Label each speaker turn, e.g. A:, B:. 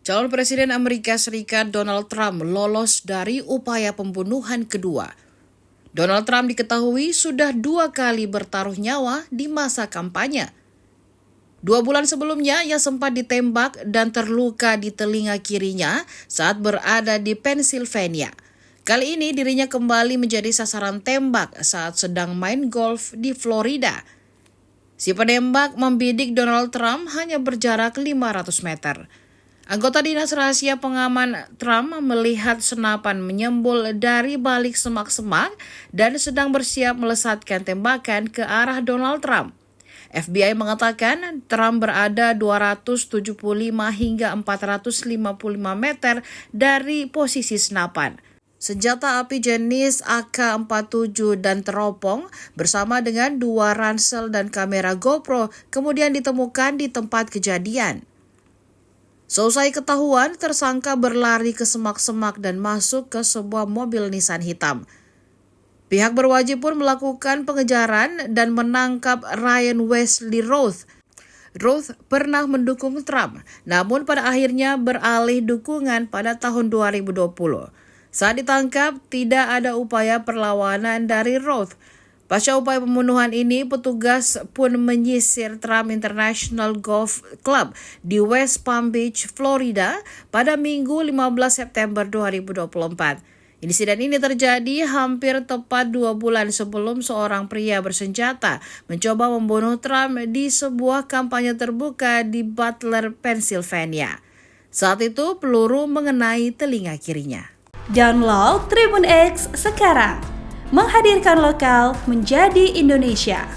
A: Calon Presiden Amerika Serikat Donald Trump lolos dari upaya pembunuhan kedua. Donald Trump diketahui sudah 2 kali bertaruh nyawa di masa kampanye. 2 bulan sebelumnya, ia sempat ditembak dan terluka di telinga kirinya saat berada di Pennsylvania. Kali ini dirinya kembali menjadi sasaran tembak saat sedang main golf di Florida. Si penembak membidik Donald Trump hanya berjarak 500 meter. Anggota dinas rahasia pengaman Trump melihat senapan menyembul dari balik semak-semak dan sedang bersiap melesatkan tembakan ke arah Donald Trump. FBI mengatakan Trump berada 275 hingga 455 meter dari posisi senapan. Senjata api jenis AK-47 dan teropong bersama dengan 2 ransel dan kamera GoPro kemudian ditemukan di tempat kejadian. Seusai ketahuan, tersangka berlari ke semak-semak dan masuk ke sebuah mobil Nissan hitam. Pihak berwajib pun melakukan pengejaran dan menangkap Ryan Wesley Roth. Roth pernah mendukung Trump, namun pada akhirnya beralih dukungan pada tahun 2020. Saat ditangkap, tidak ada upaya perlawanan dari Roth. Pasca upaya pembunuhan ini, petugas pun menyisir Trump International Golf Club di West Palm Beach, Florida pada Minggu 15 September 2024. Insiden ini terjadi hampir tepat 2 bulan sebelum seorang pria bersenjata mencoba membunuh Trump di sebuah kampanye terbuka di Butler, Pennsylvania. Saat itu, peluru mengenai telinga kirinya.
B: Download Tribun X sekarang, menghadirkan lokal menjadi Indonesia.